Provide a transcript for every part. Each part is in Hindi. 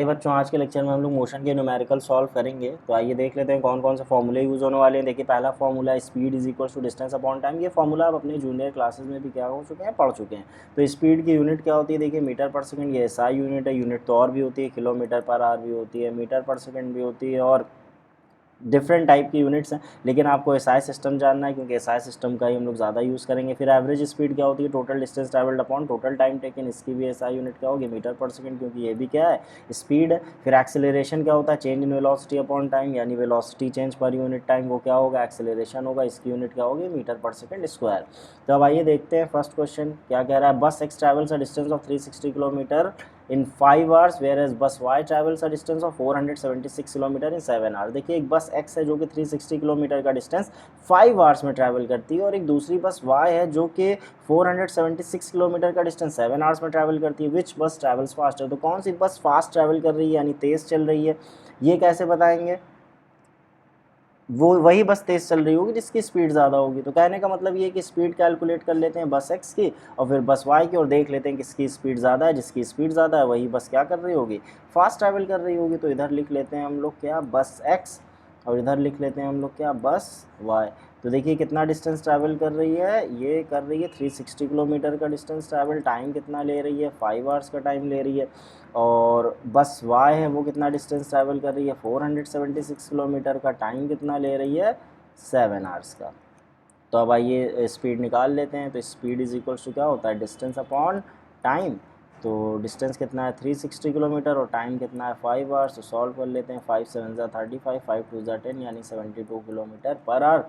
ये बच्चों आज के लेक्चर में हम लोग मोशन के न्यूमेरिकल सॉल्व करेंगे। तो आइए देख लेते हैं कौन कौन से फॉर्मूले यूज़ होने वाले हैं। देखिए पहला formula speed is equal to distance upon time. ये फॉर्मूला आप अपने जूनियर क्लासेस में भी क्या हो चुके हैं, पढ़ चुके हैं। तो स्पीड की यूनिट क्या होती है, देखिए मीटर पर सेकंड। ये एसआई यूनिट है। यूनिट तो और भी होती है, किलोमीटर पर आवर भी होती है, मीटर पर सेकंड भी होती है और डिफरेंट टाइप की यूनिट्स हैं। लेकिन आपको एसआई सिस्टम जानना है क्योंकि एसआई सिस्टम का ही हम लोग ज़्यादा यूज़ करेंगे। फिर एवरेज स्पीड क्या होती है, total distance travelled upon total time taken. इसकी भी एसआई यूनिट क्या होगी, मीटर पर सेकंड, क्योंकि ये भी क्या है, स्पीड है। फिर एक्सेलरेशन क्या होता है, change in velocity upon time, यानी velocity change per unit time वो क्या होगा, एक्सेलरेशन होगा। इसकी यूनिट क्या होगी, मीटर पर सेकंड स्क्वायर। तो अब आइए देखते हैं फर्स्ट क्वेश्चन क्या कह रहा है। Bus X travels a distance of 360 kilometre in 5 hours whereas bus Y travels a distance of 476 kilometre in 7 hours. देखिए एक बस एक्स है जो कि 360 किलोमीटर का डिस्टेंस 5 आवर्स में ट्रैवल करती है और एक दूसरी बस वाई है जो कि 476 किलोमीटर का डिस्टेंस 7 आवर्स में ट्रैवल करती है। विच बस ट्रैवल्स फास्टर, तो कौन सी बस फास्ट ट्रैवल कर रही है यानी तेज़ चल रही है, ये कैसे बताएंगे। वो वही बस तेज़ चल रही होगी जिसकी स्पीड ज़्यादा होगी। तो कहने का मतलब ये कि स्पीड कैलकुलेट कर लेते हैं बस एक्स की और फिर बस वाई की और देख लेते हैं किसकी स्पीड ज़्यादा है। जिसकी स्पीड ज़्यादा है वही बस क्या कर रही होगी, फास्ट ट्रैवल कर रही होगी। तो इधर लिख लेते हैं हम लोग क्या, बस एक्स, और इधर लिख लेते हैं हम लोग क्या, बस वाई। तो देखिए कितना डिस्टेंस ट्रैवल कर रही है, ये कर रही है 360 किलोमीटर का डिस्टेंस ट्रैवल। टाइम कितना ले रही है, 5 आवर्स का टाइम ले रही है। और बस वाई है वो कितना डिस्टेंस ट्रैवल कर रही है, 476 किलोमीटर का। टाइम कितना ले रही है, 7 आवर्स का। तो अब आइए स्पीड निकाल लेते हैं। तो स्पीड इज इक्वल्स टू क्या होता है, डिस्टेंस अपॉन टाइम। तो डिस्टेंस कितना है 360 किलोमीटर और टाइम कितना है 5 आवर्स। तो सॉल्व कर लेते हैं। 5 7 ज़ा 35, 5 2 ज़ा 10 यानी 72 किलोमीटर पर आवर।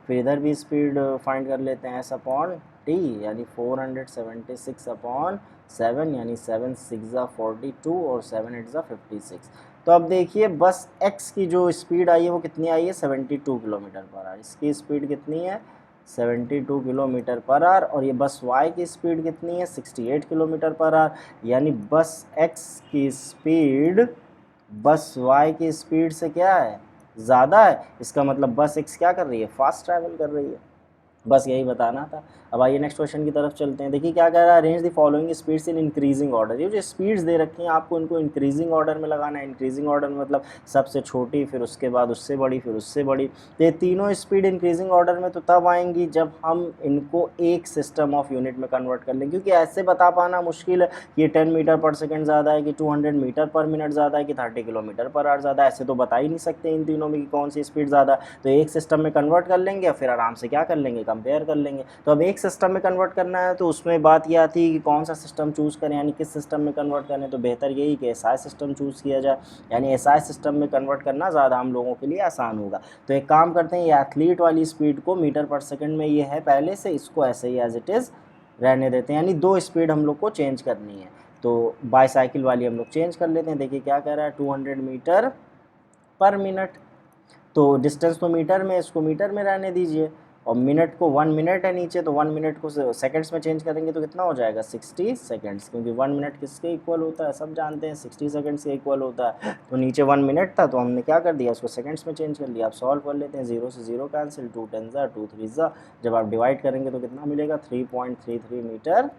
फिर इधर भी स्पीड फाइंड कर लेते हैं, एस अपॉन टी यानी 476 अपॉन 7 यानी 7 6 ज़ा 42 और 7 8 ज़ा 56। तो अब देखिए बस एक्स की जो स्पीड आई है वो कितनी आई है, 72 किलोमीटर पर आवर। इसकी स्पीड कितनी है, 72 किलोमीटर पर आवर। और ये बस वाई की स्पीड कितनी है, 68 किलोमीटर पर आवर। यानी बस एक्स की स्पीड बस वाई की स्पीड से क्या है, ज़्यादा है। इसका मतलब बस एक्स क्या कर रही है, फास्ट ट्रैवल कर रही है। बस यही बताना था। अब आइए नेक्स्ट क्वेश्चन की तरफ चलते हैं। देखिए क्या कह रहा है, arrange the following speeds in increasing order. ये जो स्पीड्स दे रखी हैं आपको इनको इंक्रीजिंग ऑर्डर में लगाना है। इंक्रीजिंग ऑर्डर मतलब सबसे छोटी, फिर उसके बाद उससे बड़ी, फिर उससे बड़ी। तो ये तीनों स्पीड इंक्रीजिंग ऑर्डर में तो तब आएंगी जब हम इनको एक सिस्टम ऑफ यूनिट में कन्वर्ट कर लें, क्योंकि ऐसे बता पाना मुश्किल है कि 10 मीटर पर सेकेंड ज़्यादा है कि 200 मीटर पर मिनट ज़्यादा है कि 30 किलोमीटर पर आवर ज़्यादा है। ऐसे तो बता ही नहीं सकते इन तीनों में कि कौन सी स्पीड ज़्यादा है। तो एक सिस्टम में कन्वर्ट कर लेंगे और फिर आराम से क्या कर लेंगे, कंपेयर कर लेंगे। तो अब एक सिस्टम में कन्वर्ट करना है तो उसमें बात ये आती है कि कौन सा सिस्टम चूज़ करें, यानी किस सिस्टम में कन्वर्ट करें। तो बेहतर यही कि एसआई सिस्टम चूज़ किया जाए, यानी एसआई सिस्टम में कन्वर्ट करना ज़्यादा हम लोगों के लिए आसान होगा। तो एक काम करते हैं, ये एथलीट वाली स्पीड को मीटर पर सेकेंड में ये है पहले से, इसको ऐसे ही एज इट इज़ रहने देते हैं। यानी दो स्पीड हम लोग को चेंज करनी है। तो बाईसाइकिल वाली हम लोग चेंज कर लेते हैं। देखिए क्या कह रहा है, 200 मीटर पर मिनट। तो डिस्टेंस तो मीटर में, इसको मीटर में रहने दीजिए। और मिनट को 1 मिनट है नीचे, तो 1 मिनट को सेकंड्स में चेंज करेंगे तो कितना हो जाएगा, 60 सेकंड्स, क्योंकि 1 मिनट किसके इक्वल होता है, सब जानते हैं 60 सेकंड्स के इक्वल होता है। तो नीचे 1 मिनट था तो हमने क्या कर दिया, उसको सेकंड्स में चेंज कर लिया। आप सॉल्व कर लेते हैं, 0 से 0 कैंसिल, 2 10 ज़ा 2 3 ज़ा। जब आप डिवाइड करेंगे तो कितना मिलेगा, 3.33 मीटर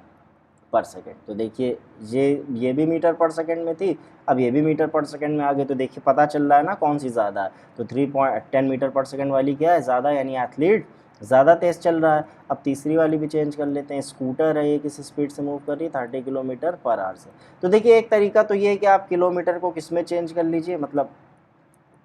पर सेकेंड। तो देखिए ये भी मीटर पर सेकेंड में थी, अब ये भी मीटर पर सेकेंड में आ गए। तो देखिए पता चल रहा है ना कौन सी ज़्यादा है। तो 3.10 मीटर पर सेकेंड वाली क्या है, ज़्यादा, यानी एथलीट ज़्यादा तेज़ चल रहा है। अब तीसरी वाली भी चेंज कर लेते हैं। स्कूटर है, ये किस स्पीड से मूव कर रही है, 30 किलोमीटर पर आवर से। तो देखिए एक तरीका तो ये है कि आप किलोमीटर को किस में चेंज कर लीजिए, मतलब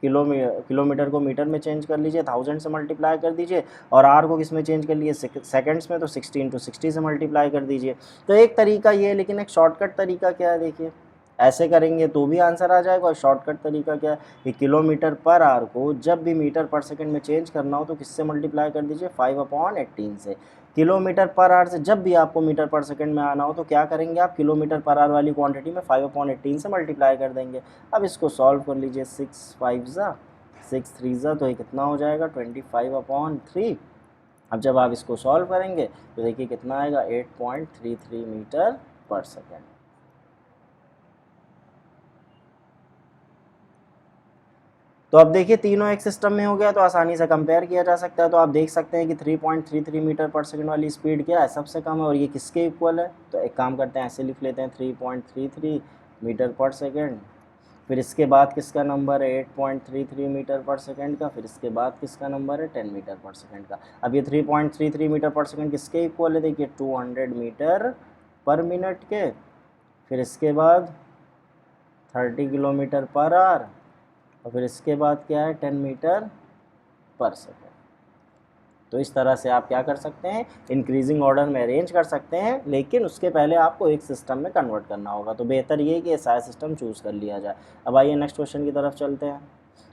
किलोमीटर को मीटर में चेंज कर लीजिए, 1000 से मल्टीप्लाई कर दीजिए। और आर को किस में चेंज कर लीजिए, सेकंड्स में, तो 60 × 60 से मल्टीप्लाई कर दीजिए। तो एक तरीका ये है, लेकिन एक शॉर्टकट तरीका क्या है, देखिए ऐसे करेंगे तो भी आंसर आ जाएगा। और शॉर्टकट तरीका क्या है कि किलोमीटर पर आवर को जब भी मीटर पर सेकंड में चेंज करना हो तो किससे मल्टीप्लाई कर दीजिए, 5/18 से। किलोमीटर पर आवर से जब भी आपको मीटर पर सेकंड में आना हो तो क्या करेंगे आप, किलोमीटर पर आवर वाली क्वांटिटी में 5/18 से मल्टीप्लाई कर देंगे। अब इसको सॉल्व कर लीजिए, 6 5 ज़ा 6 3 ज़ा, तो ये कितना हो जाएगा, 25/3। अब जब आप इसको सॉल्व करेंगे तो देखिए कितना आएगा, 8.33 मीटर पर सेकेंड। तो अब देखिए तीनों एक सिस्टम में हो गया तो आसानी से कंपेयर किया जा सकता है। तो आप देख सकते हैं कि 3.33 मीटर पर सेकंड वाली स्पीड क्या है, सबसे कम है, और ये किसके इक्वल है। तो एक काम करते हैं, ऐसे लिख लेते हैं, 3.33 मीटर पर सेकंड फिर इसके बाद किसका नंबर है 8.33 मीटर पर सेकंड का, फिर इसके बाद किसका नंबर है 10 मीटर पर सेकंड का। अब ये 3.33 मीटर पर सेकंड किसके इक्वल है, देखिए 200 मीटर पर मिनट के। फिर इसके बाद 30 किलोमीटर पर आवर, और फिर इसके बाद क्या है 10 मीटर पर सेकंड। तो इस तरह से आप क्या कर सकते हैं, इंक्रीजिंग ऑर्डर में अरेंज कर सकते हैं, लेकिन उसके पहले आपको एक सिस्टम में कन्वर्ट करना होगा। तो बेहतर ये कि एसआई सिस्टम चूज़ कर लिया जाए। अब आइए नेक्स्ट क्वेश्चन की तरफ चलते हैं।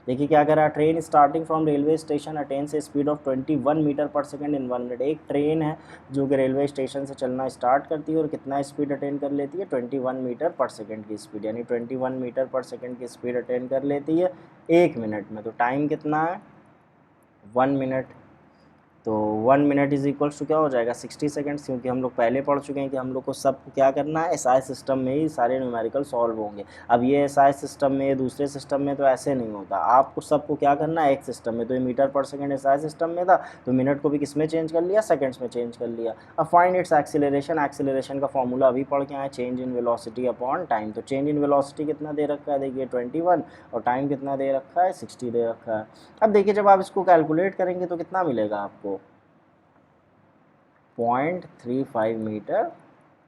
देखिए क्या कह रहा है, train starting from railway station attains a speed of 21 metre per second in 1 minute. एक ट्रेन है जो कि रेलवे स्टेशन से चलना स्टार्ट करती है और कितना स्पीड अटेन कर लेती है, 21 मीटर पर सेकंड की स्पीड, यानी 21 मीटर पर सेकंड की स्पीड अटेन कर लेती है 1 मिनट में। तो टाइम कितना है 1 मिनट। तो 1 मिनट इज इक्वल्स टू क्या हो जाएगा 60 सेकंड्स, क्योंकि हम लोग पहले पढ़ चुके हैं कि हम लोग को सब क्या करना है, एसआई सिस्टम में ही सारे न्यूमेरिकल सॉल्व होंगे। अब ये एसआई सिस्टम में, दूसरे सिस्टम में तो ऐसे नहीं होता, आपको सबको क्या करना है एक सिस्टम में। तो ये metre per second SI system में था, तो मिनट को भी किस में चेंज कर लिया, सेकंड्स में चेंज कर लिया। अब फाइंड इट्स एक्सीलरेशन, एक्सीलरेशन का फॉर्मूला अभी पढ़ के आए, change in velocity upon time. तो चेंज इन वेलोसिटी कितना दे रखा है, देखिए 21, और टाइम कितना दे रखा है 60 दे रखा है। अब देखिए जब आप इसको कैलकुलेट करेंगे तो कितना मिलेगा आपको 0.35 मीटर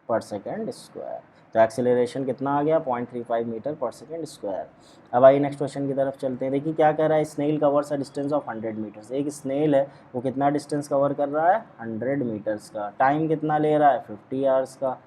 पर सेकेंड स्क्वायर। तो एक्सेलरेशन कितना आ गया 0.35 मीटर पर सेकेंड स्क्वायर। अब आइए नेक्स्ट क्वेश्चन की तरफ चलते हैं। देखिए क्या कह रहा है, snail covers a distance of 100 metres. एक स्नेल है वो कितना डिस्टेंस कवर कर रहा है 100 मीटर्स का, टाइम कितना ले रहा है 50 आवर्स का।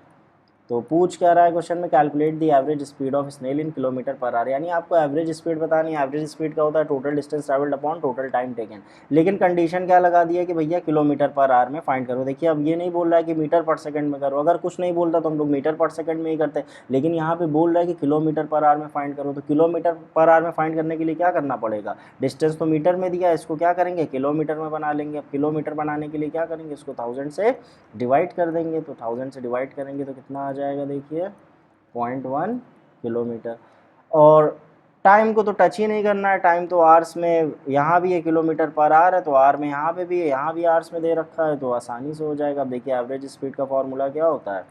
तो पूछ क्या रहा है क्वेश्चन में, calculate the average speed of snail in kilometre per hour, यानी आपको एवरेज स्पीड बतानी है। एवरेज स्पीड क्या होता है, total distance travelled upon total time taken. लेकिन कंडीशन क्या लगा दिया कि भैया किलोमीटर पर आवर में फाइंड करो। देखिए अब ये नहीं बोल रहा है कि मीटर पर सेकंड में करो, अगर कुछ नहीं बोलता तो हम लोग मीटर पर सेकंड में ही करते, लेकिन यहाँ पे बोल रहा है कि किलोमीटर पर आवर में फाइंड करो। तो किलोमीटर पर आवर में फाइंड करने के लिए क्या करना पड़ेगा, डिस्टेंस तो मीटर में दिया है, इसको क्या करेंगे किलोमीटर में बना लेंगे। अब किलोमीटर बनाने के लिए क्या करेंगे, इसको 1000 से डिवाइड कर देंगे। तो 1000 से डिवाइड करेंगे तो कितना आ जाएगा, देखिए 0.1 किलोमीटर। और टाइम को तो टच ही नहीं करना है, टाइम तो आवर्स में यहाँ भी है, किलोमीटर पर आवर है तो आवर में यहाँ पे भी है, यहाँ भी आवर्स में दे रखा है, तो आसानी से हो जाएगा। अब देखिए एवरेज स्पीड का फॉर्मूला क्या होता है,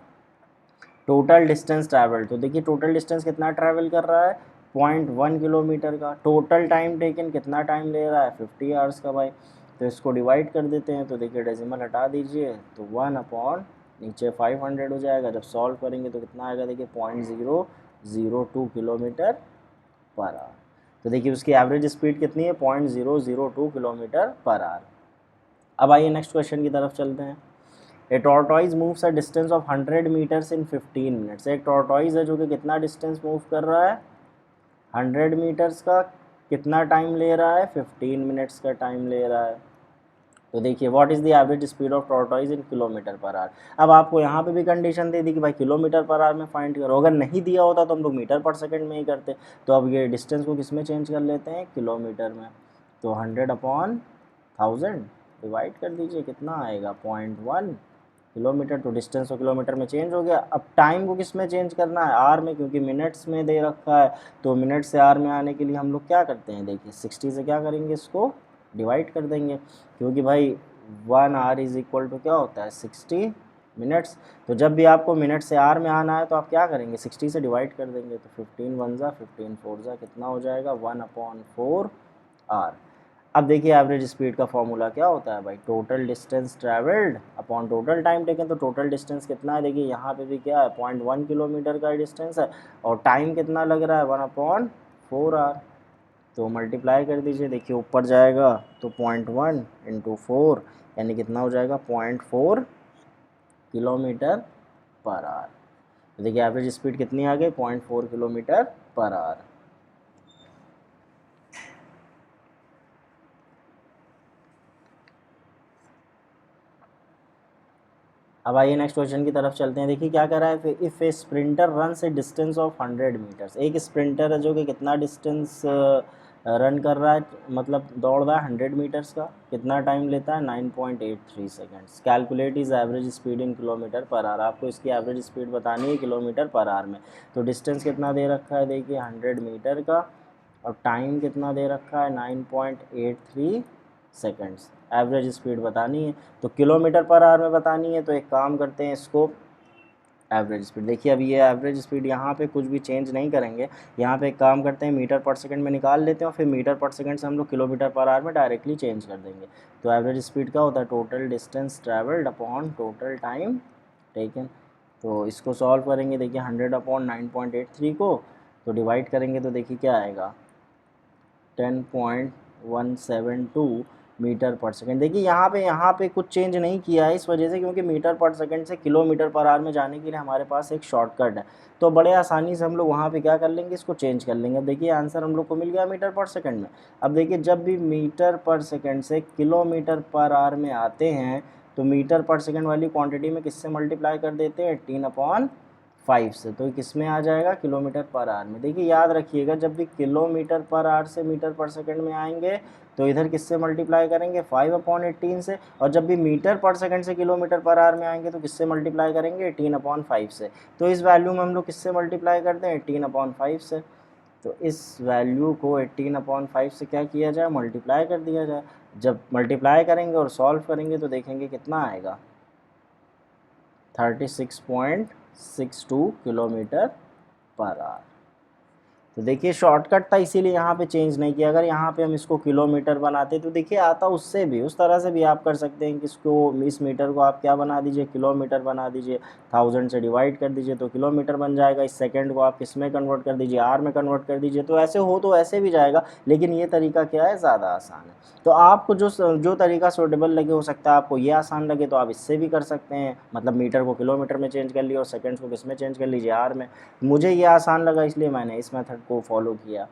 टोटल डिस्टेंस ट्रैवल। तो देखिए टोटल डिस्टेंस कितना ट्रैवल कर रहा है 0.1 किलोमीटर का, टोटल टाइम टेकन कितना टाइम ले रहा है 50 आवर्स का भाई। तो इसको डिवाइड कर देते हैं, तो देखिए डेसिमल हटा दीजिए, तो 1 अपॉन नीचे 500 हो जाएगा। जब सॉल्व करेंगे तो कितना आएगा, देखिए 0.002 किलोमीटर पर आवर। तो देखिए उसकी एवरेज स्पीड कितनी है 0.002 किलोमीटर पर आवर। अब आइए नेक्स्ट क्वेश्चन की तरफ चलते हैं। A tortoise moves a distance of 100 metres in 15 minutes. एक टॉर्टॉइज है जो कि कितना डिस्टेंस मूव कर रहा है 100 मीटर्स का, कितना टाइम ले रहा है 15 मिनट्स का टाइम ले रहा है। तो देखिए what is the average speed of tortoise in kilometre per our. अब आपको यहाँ पे भी कंडीशन दे दी कि भाई किलोमीटर पर आवर में फाइंड करो, अगर नहीं दिया होता तो हम लोग मीटर पर सेकंड में ही करते। तो अब ये डिस्टेंस को किस में चेंज कर लेते हैं, किलोमीटर में। तो 100 अपॉन 1000 डिवाइड कर दीजिए, कितना आएगा 0.1 किलोमीटर। तो डिस्टेंस तो किलोमीटर में चेंज हो गया। अब टाइम को किस में चेंज करना है, आर में, क्योंकि मिनट्स में दे रखा है। तो मिनट से आर में आने के लिए हम लोग क्या करते हैं, देखिए 60 से क्या करेंगे, इसको डिवाइड कर देंगे, क्योंकि भाई 1 आवर इज इक्वल टू क्या होता है 60 मिनट्स। तो जब भी आपको मिनट से आर में आना है तो आप क्या करेंगे 60 से डिवाइड कर देंगे। तो 15 1 जा 15 4 जा कितना हो जाएगा 1/4 आर। अब देखिए एवरेज स्पीड का फॉर्मूला क्या होता है भाई, total distance travelled upon total time taken. तो टोटल डिस्टेंस कितना है, देखिए यहाँ पे भी क्या है 0.1 किलोमीटर का डिस्टेंस है, और टाइम कितना लग रहा है 1/4 आवर। तो मल्टीप्लाई कर दीजिए, देखिए ऊपर जाएगा तो 0.1 इंटू 4 यानी कितना हो जाएगा 0.4 किलोमीटर पर आवर। तो देखिए एवरेज स्पीड कितनी आ गई 0.4 किलोमीटर पर आवर। अब आइए नेक्स्ट क्वेश्चन की तरफ चलते हैं। देखिए क्या कर रहा है, इफ़ ए स्प्रिंटर रन से डिस्टेंस ऑफ 100 मीटर्स। एक स्प्रिंटर है जो कि कितना डिस्टेंस रन कर रहा है, मतलब दौड़ रहा है 100 मीटर्स का, कितना टाइम लेता है 9.83 seconds. Calculate is average speed in kilometre per our. आपको इसकी एवरेज स्पीड बतानी है किलोमीटर पर आवर में। तो डिस्टेंस कितना दे रखा है, देखिए 100 मीटर का, और टाइम कितना दे रखा है 9.83 सेकेंड्स। एवरेज स्पीड बतानी है, तो किलोमीटर पर आवर में बतानी है। तो एक काम करते हैं, इसको एवरेज स्पीड। देखिए अभी ये एवरेज स्पीड यहाँ पे कुछ भी चेंज नहीं करेंगे, यहाँ पे एक काम करते हैं मीटर पर सेकंड में निकाल लेते हैं और फिर मीटर पर सेकंड से हम लोग किलोमीटर पर आवर में डायरेक्टली चेंज कर देंगे। तो एवरेज स्पीड क्या होता है, total distance travelled upon total time taken. तो इसको सॉल्व करेंगे, देखिए 100/9.83 को तो डिवाइड करेंगे तो देखिए क्या आएगा 10.172 मीटर पर सेकंड। देखिए यहाँ पे कुछ चेंज नहीं किया है इस वजह से, क्योंकि मीटर पर सेकंड से किलोमीटर पर आवर में जाने के लिए हमारे पास एक शॉर्टकट है, तो बड़े आसानी से हम लोग वहाँ पे क्या कर लेंगे, इसको चेंज कर लेंगे। अब देखिए आंसर हम लोग को मिल गया मीटर पर सेकंड में। अब देखिए जब भी मीटर पर सेकंड से किलोमीटर पर आवर में आते हैं तो मीटर पर सेकंड वाली क्वांटिटी में किससे मल्टीप्लाई कर देते हैं, 18/5 से, तो किस में आ जाएगा, किलोमीटर पर आवर में। देखिए याद रखिएगा जब भी किलोमीटर पर आवर से मीटर पर सेकंड में आएंगे तो इधर किससे मल्टीप्लाई करेंगे, 5/18 से, और जब भी मीटर पर सेकंड से किलोमीटर पर आवर में आएंगे तो किससे मल्टीप्लाई करेंगे, 18/5 से। तो इस वैल्यू में हम लोग किससे मल्टीप्लाई करते हैं, 18/5 से। तो इस वैल्यू को 18/5 से क्या किया जाए, मल्टीप्लाई कर दिया जाए। जब मल्टीप्लाई करेंगे और सॉल्व करेंगे तो देखेंगे कितना आएगा, 36.62 किलोमीटर पर आवर। तो देखिए शॉर्टकट था इसीलिए यहाँ पे चेंज नहीं किया। अगर यहाँ पे हम इसको किलोमीटर बनाते तो देखिए आता उससे भी, उस तरह से भी आप कर सकते हैं कि इसको, इस मीटर को आप क्या बना दीजिए, किलोमीटर बना दीजिए, 1000 से डिवाइड कर दीजिए तो किलोमीटर बन जाएगा। इस सेकंड को आप किस में कन्वर्ट कर दीजिए, आर में कन्वर्ट कर दीजिए, तो ऐसे हो तो ऐसे भी जाएगा, लेकिन ये तरीका क्या है, ज़्यादा आसान है। तो आपको जो तरीका सूटेबल लगे, हो सकता है आपको ये आसान लगे तो आप इससे भी कर सकते हैं, मतलब मीटर को किलोमीटर में चेंज कर लिया और सेकंड्स को किस में चेंज कर लीजिए, आर में। मुझे ये आसान लगा इसलिए मैंने इस मेथड को फॉलो किया।